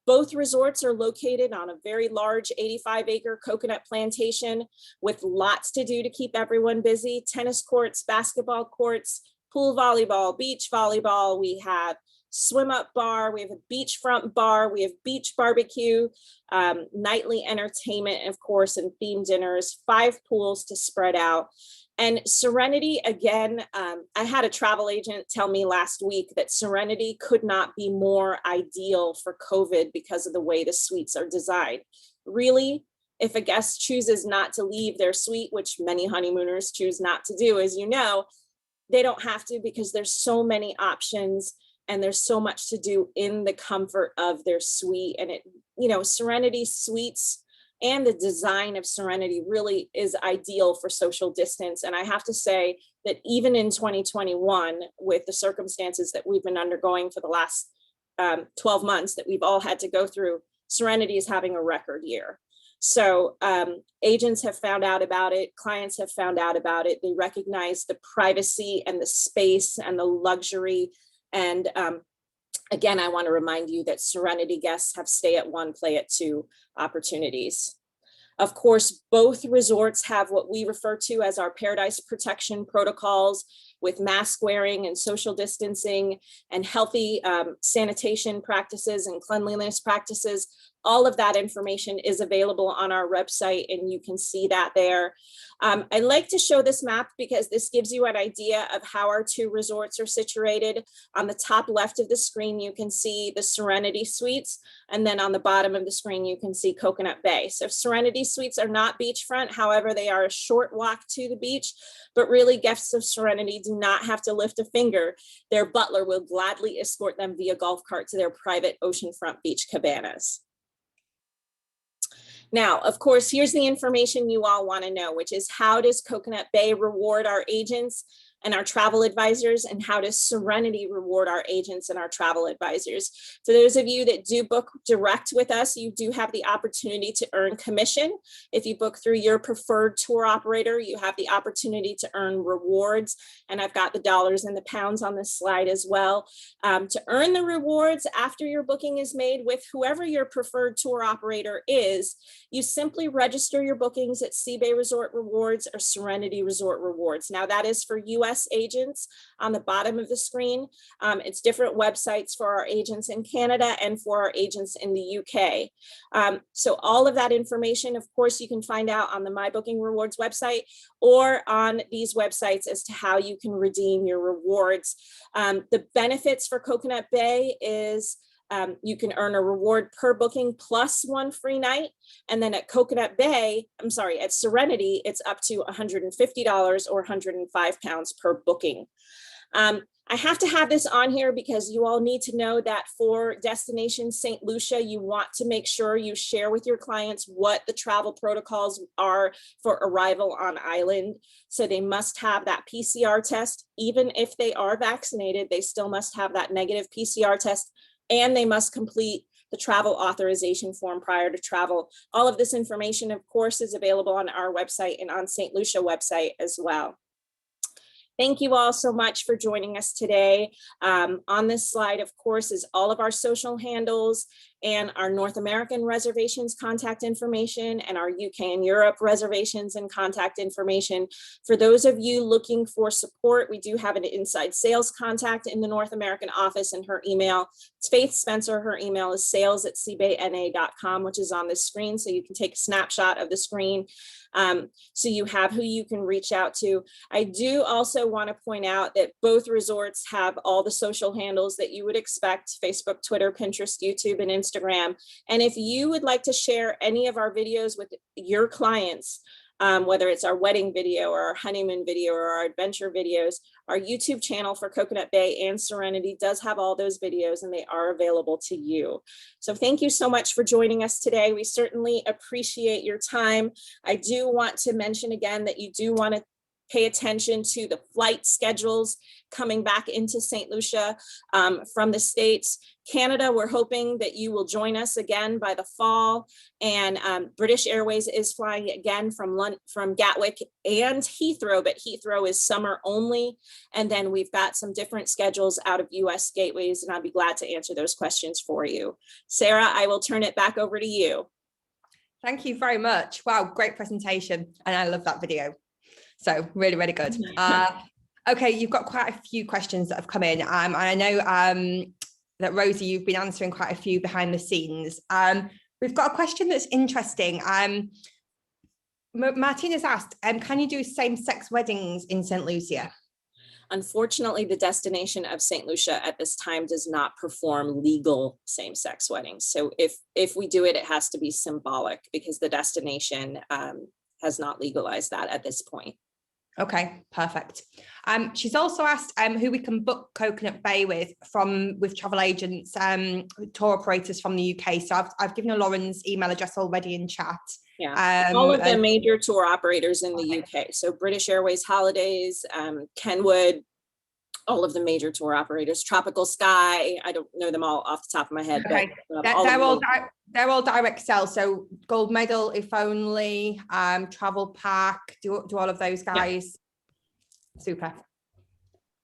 Both resorts are located on a very large 85-acre coconut plantation with lots to do to keep everyone busy. Tennis courts, basketball courts, pool volleyball, beach volleyball. We have swim up bar, we have a beachfront bar, we have beach barbecue, nightly entertainment, of course, and themed dinners, 5 pools to spread out. And Serenity, again, I had a travel agent tell me last week that Serenity could not be more ideal for COVID because of the way the suites are designed. Really, if a guest chooses not to leave their suite, which many honeymooners choose not to do, as you know, they don't have to because there's so many options and there's so much to do in the comfort of their suite. And it, you know, Serenity suites and the design of Serenity really is ideal for social distance. And I have to say that even in 2021, with the circumstances that we've been undergoing for the last 12 months that we've all had to go through, Serenity is having a record year. So agents have found out about it, clients have found out about it. They recognize the privacy and the space and the luxury. And again, I want to remind you that Serenity guests have stay at 1, play at 2 opportunities. Of course, both resorts have what we refer to as our Paradise Protection protocols with mask wearing and social distancing and healthy sanitation practices and cleanliness practices. All of that information is available on our website and you can see that there. I like to show this map because this gives you an idea of how our 2 resorts are situated. On the top left of the screen, you can see the Serenity Suites, and then on the bottom of the screen, you can see Coconut Bay. So Serenity Suites are not beachfront, however, they are a short walk to the beach, but really guests of Serenity do not have to lift a finger. Their butler will gladly escort them via golf cart to their private oceanfront beach cabanas. Now, of course, here's the information you all want to know, which is how does Coconut Bay reward our agents and our travel advisors, and how does Serenity reward our agents and our travel advisors? For those of you that do book direct with us, you do have the opportunity to earn commission. If you book through your preferred tour operator, you have the opportunity to earn rewards. And I've got the dollars and the pounds on this slide as well. To earn the rewards after your booking is made with whoever your preferred tour operator is, you simply register your bookings at Seabay Resort Rewards or Serenity Resort Rewards. Now that is for US agents on the bottom of the screen. It's different websites for our agents in Canada and for our agents in the UK. So all of that information, of course, you can find out on the My Booking Rewards website or on these websites as to how you can redeem your rewards. The benefits for Coconut Bay is you can earn a reward per booking plus 1 free night. And then at Coconut Bay, at Serenity, it's up to $150 or £105 per booking. I have to have this on here because you all need to know that for destination St. Lucia, you want to make sure you share with your clients what the travel protocols are for arrival on island. So they must have that PCR test. Even if they are vaccinated, they still must have that negative PCR test, and they must complete the travel authorization form prior to travel. All of this information, of course, is available on our website and on St. Lucia website as well. Thank you all so much for joining us today. On this slide, of course, is all of our social handles and our North American reservations contact information and our UK and Europe reservations and contact information. For those of you looking for support, we do have an inside sales contact in the North American office, and her email, it's Faith Spencer. Her email is sales@cbayna.com, which is on the screen. So you can take a snapshot of the screen. So you have who you can reach out to. I do also want to point out that both resorts have all the social handles that you would expect: Facebook, Twitter, Pinterest, YouTube, and Instagram. And if you would like to share any of our videos with your clients, whether it's our wedding video or our honeymoon video or our adventure videos, our YouTube channel for Coconut Bay and Serenity does have all those videos, and they are available to you. So thank you so much for joining us today. We certainly appreciate your time. I do want to mention again that you do want to pay attention to the flight schedules coming back into St. Lucia from the States. Canada, we're hoping that you will join us again by the fall. And British Airways is flying again from Gatwick and Heathrow, but Heathrow is summer only. And then we've got some different schedules out of US gateways, and I'll be glad to answer those questions for you. Sarah, I will turn it back over to you. Thank you very much. Wow, great presentation. And I love that video. So really, really good. Okay, you've got quite a few questions that have come in. And I know that Rosie, you've been answering quite a few behind the scenes. We've got a question that's interesting. Martina's asked, can you do same-sex weddings in St. Lucia? Unfortunately, the destination of St. Lucia at this time does not perform legal same-sex weddings. So if we do it, it has to be symbolic because the destination has not legalized that at this point. Okay, perfect. She's also asked who we can book Coconut Bay with travel agents, tour operators from the UK. So I've given her Lauren's email address already in chat. Yeah, all of the major tour operators in the UK. So British Airways Holidays, Kenwood, all of the major tour operators, Tropical Sky. I don't know them all off the top of my head. Okay. But they're all direct sell. So Gold Medal, If Only, Travel Pack, do all of those guys. Yeah. Super.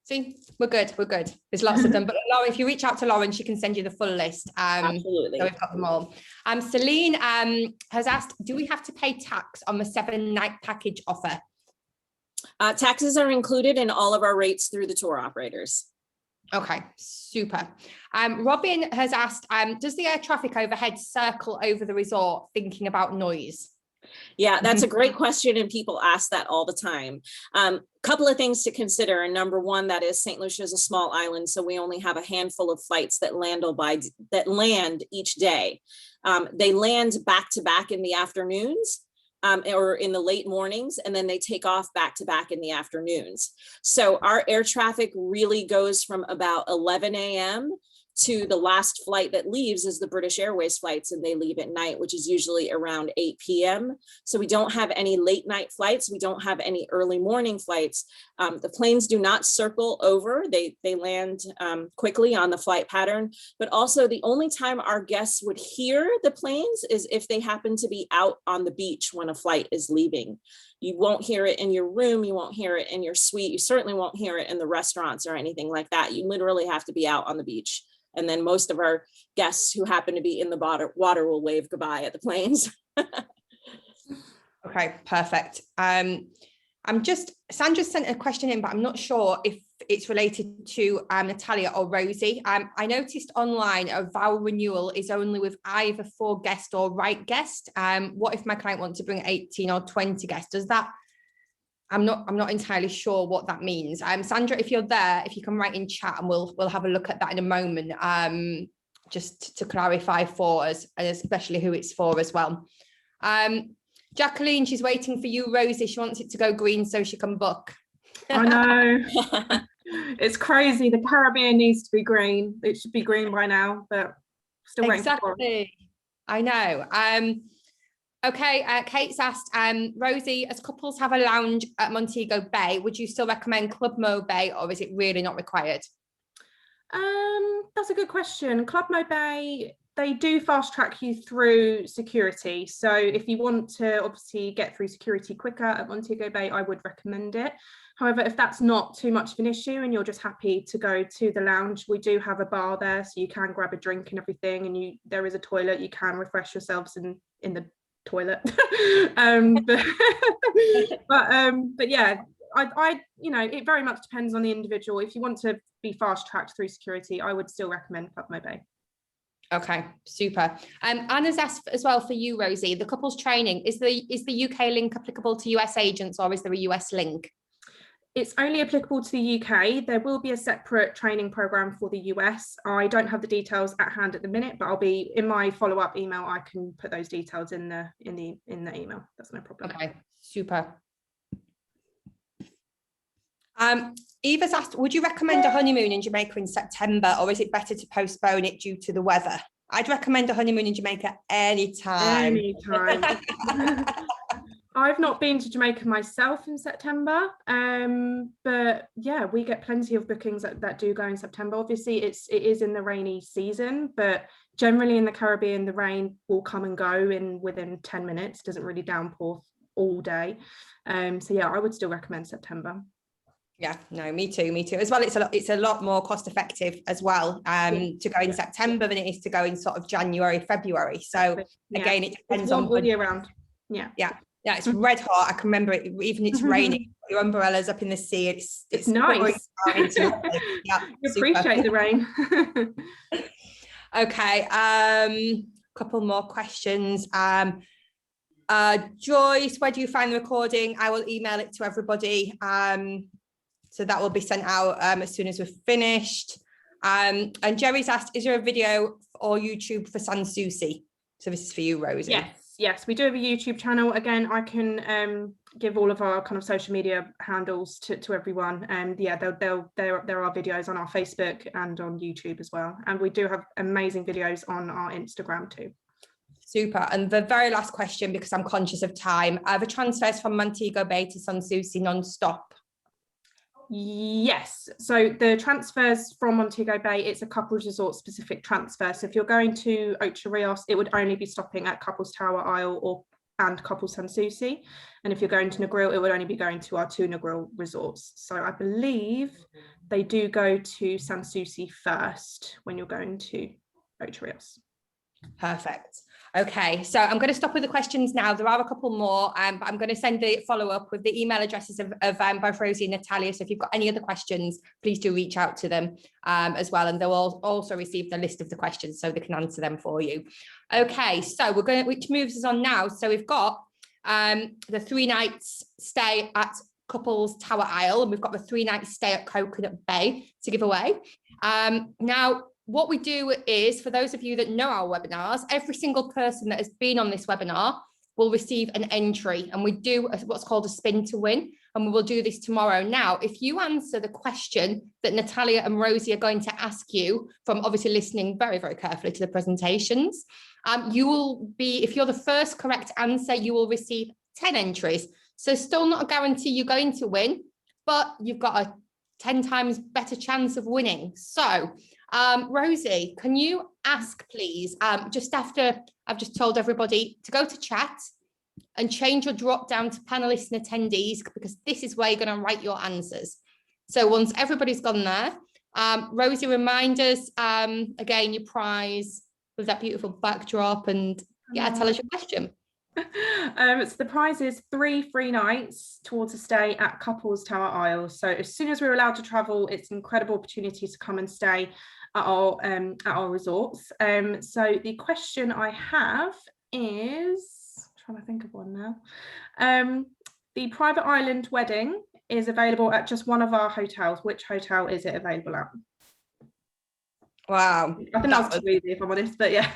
See, we're good. There's lots of them, but Lauren, if you reach out to Lauren, she can send you the full list. Absolutely. So we've got them all. Celine has asked, do we have to pay tax on the 7-night package offer? Taxes are included in all of our rates through the tour operators. Okay, super. Robin has asked, does the air traffic overhead circle over the resort, thinking about noise? Yeah, that's a great question, and people ask that all the time. Couple of things to consider. And number one, that is St. Lucia is a small island, so we only have a handful of flights that land each day. They land back to back in the afternoons. Or in the late mornings, and then they take off back to back in the afternoons. So our air traffic really goes from about 11 a.m. to the last flight that leaves is the British Airways flights, and they leave at night, which is usually around 8 p.m. So we don't have any late night flights. We don't have any early morning flights. The planes do not circle over. They land quickly on the flight pattern, but also the only time our guests would hear the planes is if they happen to be out on the beach when a flight is leaving. You won't hear it in your room. You won't hear it in your suite. You certainly won't hear it in the restaurants or anything like that. You literally have to be out on the beach. And then most of our guests who happen to be in the water will wave goodbye at the planes. Okay, perfect. Sandra sent a question in, but I'm not sure if it's related to Natalia or Rosie. I noticed online a vow renewal is only with either 4 guest or right guest. What if my client wants to bring 18 or 20 guests? Does that? I'm not entirely sure what that means. Sandra, if you're there, if you can write in chat, and we'll have a look at that in a moment, just to clarify for us, and especially who it's for as well. Jacqueline, she's waiting for you, Rosie. She wants it to go green so she can book. I know. It's crazy. The Caribbean needs to be green. It should be green by now, but still waiting for orange. Exactly. I know. Okay, Kate's asked, Rosie, as couples have a lounge at Montego Bay, would you still recommend Club Mo Bay, or is it really not required? That's a good question. Club Mo Bay, they do fast track you through security. So if you want to obviously get through security quicker at Montego Bay, I would recommend it. However, if that's not too much of an issue and you're just happy to go to the lounge, we do have a bar there, so you can grab a drink and everything, and there is a toilet. You can refresh yourselves in the toilet. But yeah, I it very much depends on the individual. If you want to be fast tracked through security, I would still recommend Club Mo Bay. Okay, super. Anna's asked as well for you, Rosie, the couples training, is the UK link applicable to US agents, or is there a US link? It's only applicable to the UK. There will be a separate training program for the US. I don't have the details at hand at the minute, but I'll be in my follow-up email. I can put those details in the email. That's no problem. Okay, super. Eva's asked, would you recommend a honeymoon in Jamaica in September, or is it better to postpone it due to the weather? I'd recommend a honeymoon in Jamaica anytime. Anytime. I've not been to Jamaica myself in September, but yeah, we get plenty of bookings that do go in September. Obviously, it is in the rainy season, but generally in the Caribbean, the rain will come and go within 10 minutes. It doesn't really downpour all day. So yeah, I would still recommend September. Yeah, no, me too as well. It's a lot more cost effective as well to go in September than it is to go in sort of January, February. So again, it depends on all year round. Yeah, it's red hot. I can remember it, even it's raining, your umbrellas up in the sea. It's nice. Yeah, you appreciate the rain. Okay, couple more questions. Joyce, where do you find the recording? I will email it to everybody. So that will be sent out as soon as we're finished. And Jerry's asked, is there a video or YouTube for Sans Souci? So this is for you, Rosie. Yes, we do have a YouTube channel. Again, I can give all of our kind of social media handles to everyone. And yeah, there are videos on our Facebook and on YouTube as well. And we do have amazing videos on our Instagram too. Super. And the very last question, because I'm conscious of time, the transfers from Montego Bay to Sans Souci non-stop? Yes, so the transfers from Montego Bay, it's a couples resort specific transfer. So if you're going to Ocho Rios, it would only be stopping at Couples Tower Isle and Couples Sans Souci. And if you're going to Negril, it would only be going to our two Negril resorts. So I believe they do go to Sans Souci first when you're going to Ocho Rios. Perfect. Okay, so I'm going to stop with the questions now. There are a couple more, but I'm going to send the follow-up with the email addresses of both Rosie and Natalia. So if you've got any other questions, please do reach out to them as well. And they'll also receive the list of the questions so they can answer them for you. Okay, so which moves us on now. So we've got the 3 nights stay at Couples Tower Isle, and we've got the 3 nights stay at Coconut Bay to give away. Now, what we do is, for those of you that know our webinars, every single person that has been on this webinar will receive an entry, and we do what's called a spin to win, and we will do this tomorrow. Now, if you answer the question that Natalia and Rosie are going to ask you, from obviously listening very, very carefully to the presentations, you will be, if you're the first correct answer, you will receive 10 entries. So still not a guarantee you're going to win, but you've got a 10 times better chance of winning. So Rosie, can you ask, please, just after I've just told everybody to go to chat and change your drop down to panelists and attendees, because this is where you're going to write your answers. So once everybody's gone there, Rosie, remind us again your prize with that beautiful backdrop, and tell us your question. So the prize is 3 free nights towards a stay at Couples Tower Isle. So as soon as we're allowed to travel, it's an incredible opportunity to come and stay at our resorts. So the question I have is, I'm trying to think of one now. The private island wedding is available at just one of our hotels. Which hotel is it available at? Wow, I think that was too easy, if I'm honest, but yeah.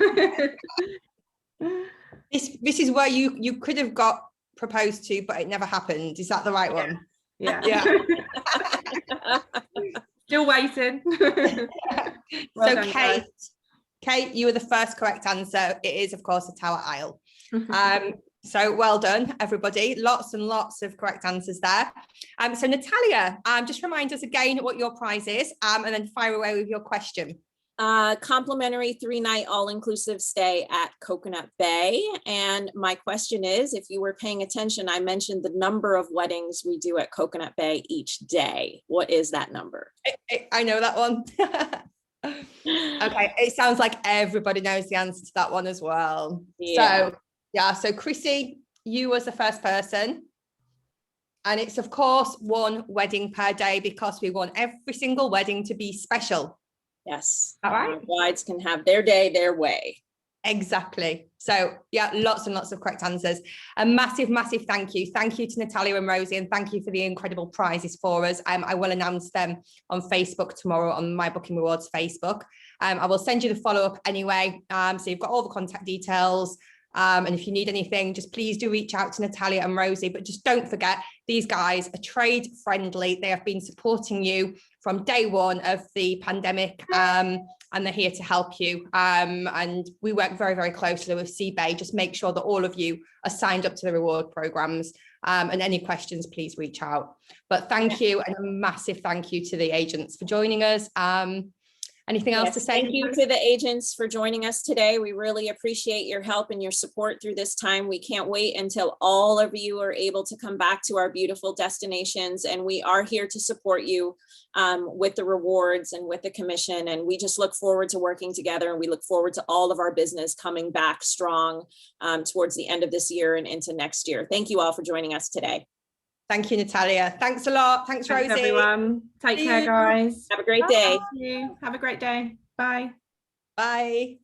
This is where you could have got proposed to, but it never happened. Is that the right one? Yeah. Still waiting. Well So done, guys. Kate, you were the first correct answer. It is, of course, a tower aisle. So well done, everybody. Lots and lots of correct answers there. So Natalia, just remind us again what your prize is, and then fire away with your question. Complimentary 3-night all-inclusive stay at Coconut Bay. And my question is, if you were paying attention, I mentioned the number of weddings we do at Coconut Bay each day. What is that number? I know that one. Okay, it sounds like everybody knows the answer to that one as well. Yeah. So Chrissy, you was the first person. And it's, of course, one wedding per day, because we want every single wedding to be special. Yes. All right. Our brides can have their day, their way. Exactly. So yeah, lots and lots of correct answers. A massive, massive thank you. Thank you to Natalia and Rosie, and thank you for the incredible prizes for us. I will announce them on Facebook tomorrow on my Booking Rewards Facebook. I will send you the follow-up anyway. So you've got all the contact details. And if you need anything, just please do reach out to Natalia and Rosie. But just don't forget, these guys are trade friendly. They have been supporting you from day one of the pandemic, and they're here to help you. And we work very, very closely with CBay. Just make sure that all of you are signed up to the reward programs. And any questions, please reach out. But thank you, and a massive thank you to the agents for joining us. Anything else to say? Thank you to the agents for joining us today. We really appreciate your help and your support through this time. We can't wait until all of you are able to come back to our beautiful destinations, and we are here to support you with the rewards and with the commission. And we just look forward to working together, and we look forward to all of our business coming back strong towards the end of this year and into next year. Thank you all for joining us today. Thank you, Natalia. Thanks a lot. Thanks, Rosie. Thanks, everyone. Take care, guys. Have a great day. Have a great day. Bye. Bye.